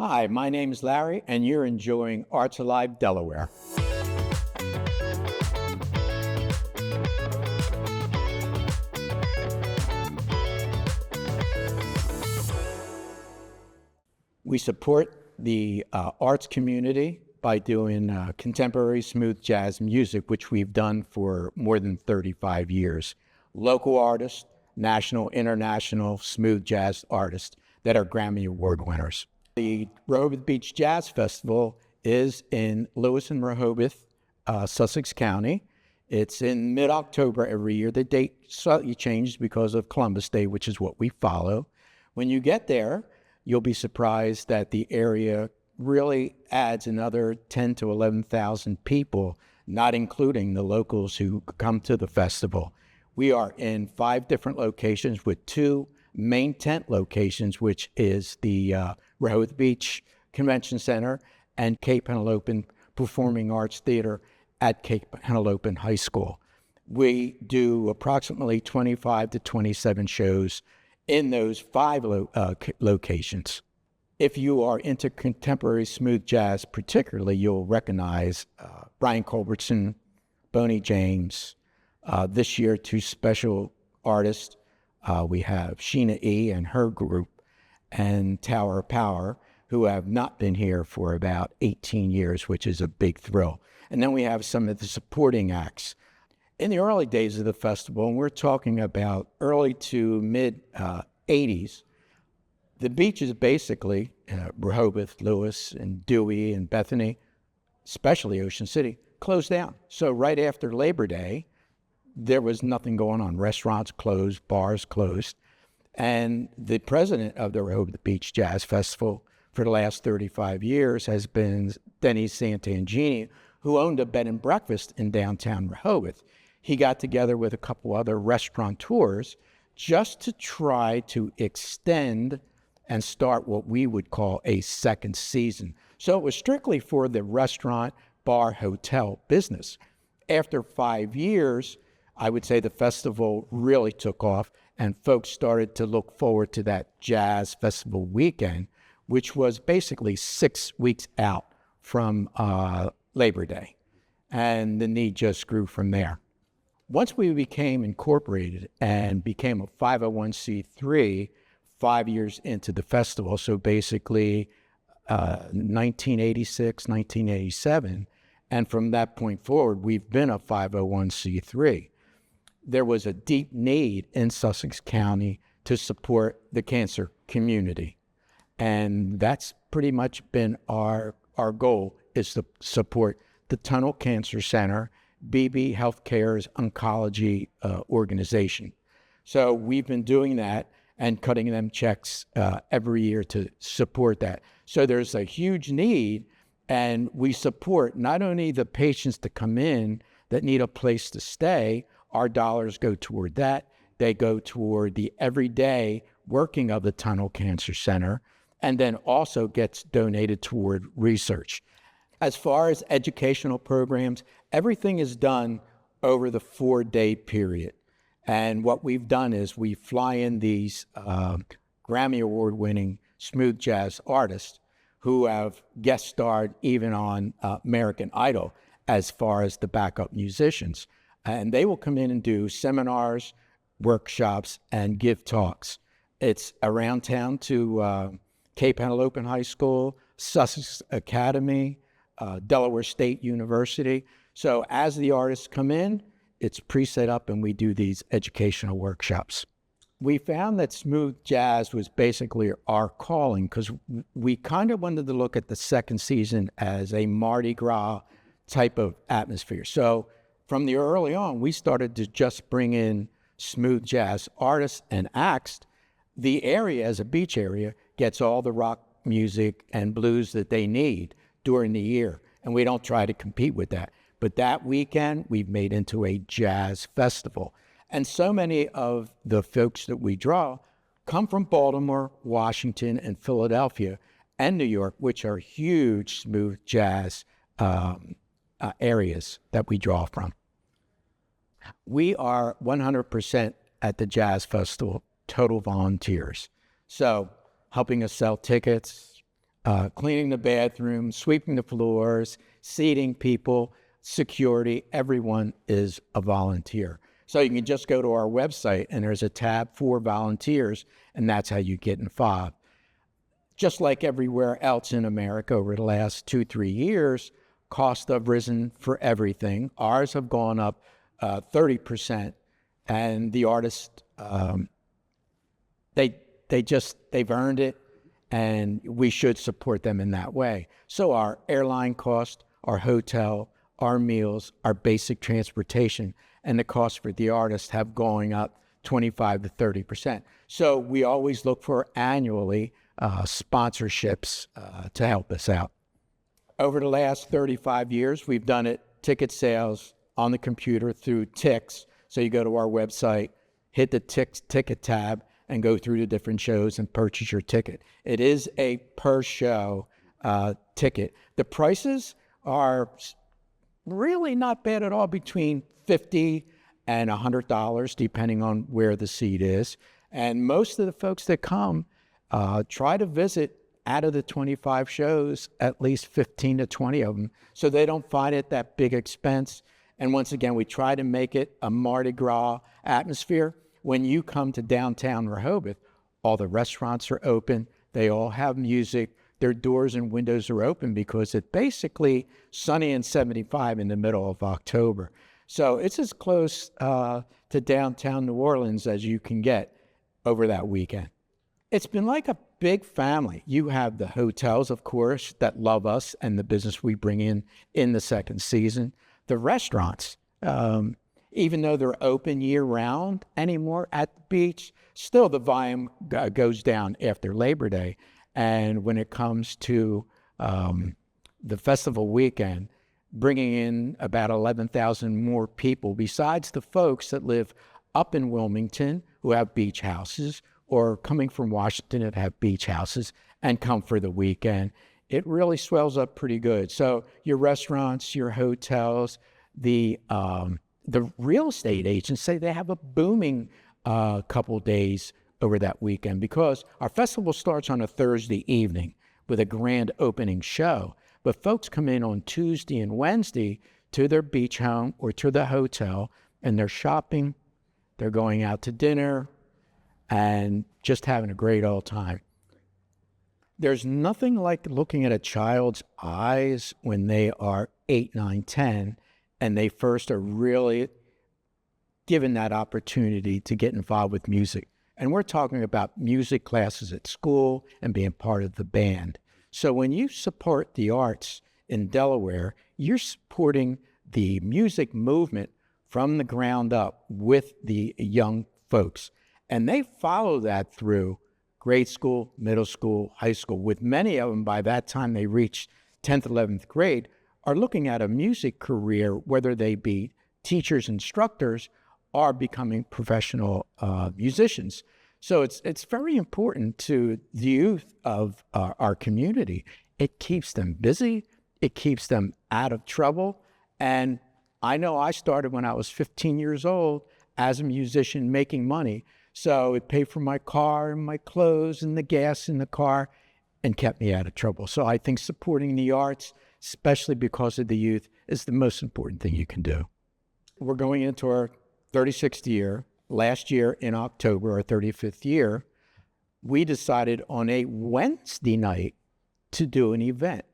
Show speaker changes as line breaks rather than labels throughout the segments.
Hi, my name is Larry, and you're enjoying Arts Alive Delaware. We support the arts community by doing contemporary smooth jazz music, which we've done for more than 35 years. Local artists, national, international smooth jazz artists that are Grammy Award winners. The Rehoboth Beach Jazz Festival is in Lewis and Rehoboth, Sussex County. It's in mid-October every year. The date slightly changes because of Columbus Day, which is what we follow. When you get there, you'll be surprised that the area really adds another 10 to 11,000 people, not including the locals who come to the festival. We are in 5 different locations with 2 main tent locations, which is the Rehoboth Beach Convention Center and Cape Henlopen Performing Arts Theater at Cape Henlopen High School. We do approximately 25 to 27 shows in those 5 locations. If you are into contemporary smooth jazz particularly, you'll recognize Brian Culbertson, Boney James. This year, 2 special artists. We have Sheena E. and her group, and Tower of Power, who have not been here for about 18 years, which is a big thrill. And then we have some of the supporting acts. In the early days of the festival, and we're talking about early to mid-'80s, the beaches basically, Rehoboth, Lewis, and Dewey, and Bethany, especially Ocean City, closed down. So right after Labor Day, there was nothing going on. Restaurants closed, bars closed. And the president of the Rehoboth Beach Jazz Festival for the last 35 years has been Denny Santangini, who owned a bed and breakfast in downtown Rehoboth. He got together with a couple other restaurateurs just to try to extend and start what we would call a second season. So it was strictly for the restaurant, bar, hotel business. After 5 years, I would say the festival really took off and folks started to look forward to that jazz festival weekend, which was basically 6 weeks out from Labor Day. And the need just grew from there. Once we became incorporated and became a 501c3 5 years into the festival, so basically 1986, 1987, and from that point forward, we've been a 501c3. There was a deep need in Sussex County to support the cancer community. And that's pretty much been our goal, is to support the Tunnel Cancer Center, BB Healthcare's oncology organization. So we've been doing that and cutting them checks every year to support that. So there's a huge need, and we support not only the patients to come in that need a place to stay. Our dollars go toward that. They go toward the everyday working of the Tunnel Cancer Center, and then also gets donated toward research. As far as educational programs, everything is done over the 4-day period. And what we've done is we fly in these Grammy Award-winning smooth jazz artists who have guest starred even on American Idol as far as the backup musicians. And they will come in and do seminars, workshops, and give talks. It's around town to Cape Henlopen High School, Sussex Academy, Delaware State University. So as the artists come in, it's pre-set up and we do these educational workshops. We found that smooth jazz was basically our calling because we kind of wanted to look at the second season as a Mardi Gras type of atmosphere. So from the early on, we started to just bring in smooth jazz artists and acts. The area, as a beach area, gets all the rock music and blues that they need during the year, and we don't try to compete with that. But that weekend, we've made into a jazz festival. And so many of the folks that we draw come from Baltimore, Washington, and Philadelphia, and New York, which are huge smooth jazz areas that we draw from. We are 100% at the Jazz Festival, total volunteers. So helping us sell tickets, cleaning the bathrooms, sweeping the floors, seating people, security. Everyone is a volunteer. So you can just go to our website and there's a tab for volunteers, and that's how you get involved. Just like everywhere else in America over the last 2-3 years, costs have risen for everything. Ours have gone up 30%, and the artists, they've earned it, and we should support them in that way. So our airline cost, our hotel, our meals, our basic transportation, and the cost for the artists have going up 25 to 30%. So we always look for annually sponsorships to help us out. Over the last 35 years, we've done it ticket sales on the computer through ticks. So you go to our website, hit the ticket tab, and go through the different shows and purchase your ticket. It is a per show ticket. The prices are really not bad at all, between $50 and $100, depending on where the seat is. And most of the folks that come try to visit, out of the 25 shows, at least 15 to 20 of them, so they don't find it that big expense. And once again, we try to make it a Mardi Gras atmosphere. When you come to downtown Rehoboth, all the restaurants are open. They all have music. Their doors and windows are open because it's basically sunny and 75 in the middle of October. So it's as close to downtown New Orleans as you can get over that weekend. It's been like a big family. You have the hotels, of course, that love us and the business we bring in the second season. The restaurants, even though they're open year-round anymore at the beach, still the volume goes down after Labor Day. And when it comes to the festival weekend, bringing in about 11,000 more people, besides the folks that live up in Wilmington who have beach houses, or coming from Washington that have beach houses and come for the weekend, it really swells up pretty good. So your restaurants, your hotels, the real estate agents say they have a booming couple days over that weekend, because our festival starts on a Thursday evening with a grand opening show. But folks come in on Tuesday and Wednesday to their beach home or to the hotel, and they're shopping, they're going out to dinner, and just having a great old time. There's nothing like looking at a child's eyes when they are 8, 9, 10, and they first are really given that opportunity to get involved with music. And we're talking about music classes at school and being part of the band. So when you support the arts in Delaware, you're supporting the music movement from the ground up with the young folks. And they follow that through grade school, middle school, high school, with many of them by that time they reach 10th, 11th grade, are looking at a music career, whether they be teachers, instructors, or becoming professional musicians. So it's very important to the youth of our community. It keeps them busy. It keeps them out of trouble. And I know I started when I was 15 years old as a musician making money. So it paid for my car and my clothes and the gas in the car and kept me out of trouble. So I think supporting the arts, especially because of the youth, is the most important thing you can do. We're going into our 36th year. Last year in October, our 35th year, we decided on a Wednesday night to do an event.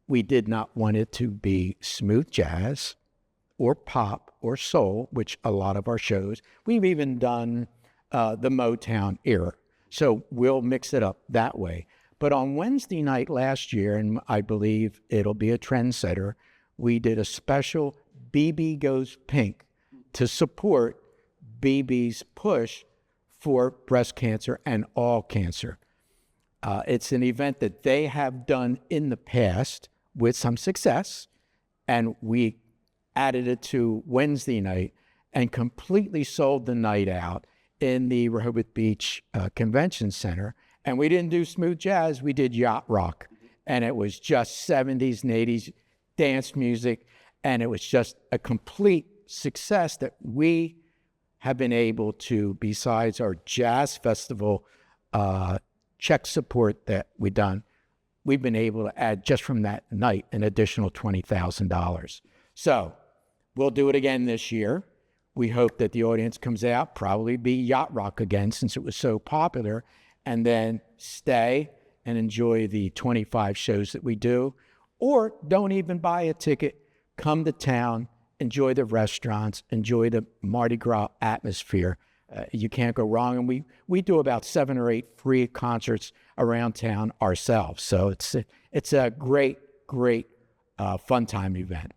We did not want it to be smooth jazz or pop or soul, which a lot of our shows, we've even done the Motown era. So we'll mix it up that way. But on Wednesday night last year, and I believe it'll be a trendsetter, we did a special BB Goes Pink to support BB's push for breast cancer and all cancer. It's an event that they have done in the past with some success, and we added it to Wednesday night and completely sold the night out in the Rehoboth Beach Convention Center. And we didn't do smooth jazz, we did yacht rock. And it was just 70s and 80s dance music. And it was just a complete success that we have been able to, besides our jazz festival check support that we've done, we've been able to add just from that night an additional $20,000. So we'll do it again this year. We hope that the audience comes out, probably be Yacht Rock again since it was so popular, and then stay and enjoy the 25 shows that we do. Or don't even buy a ticket, come to town, enjoy the restaurants, enjoy the Mardi Gras atmosphere. You can't go wrong. And we do about 7 or 8 free concerts around town ourselves. So it's a great, great fun time event.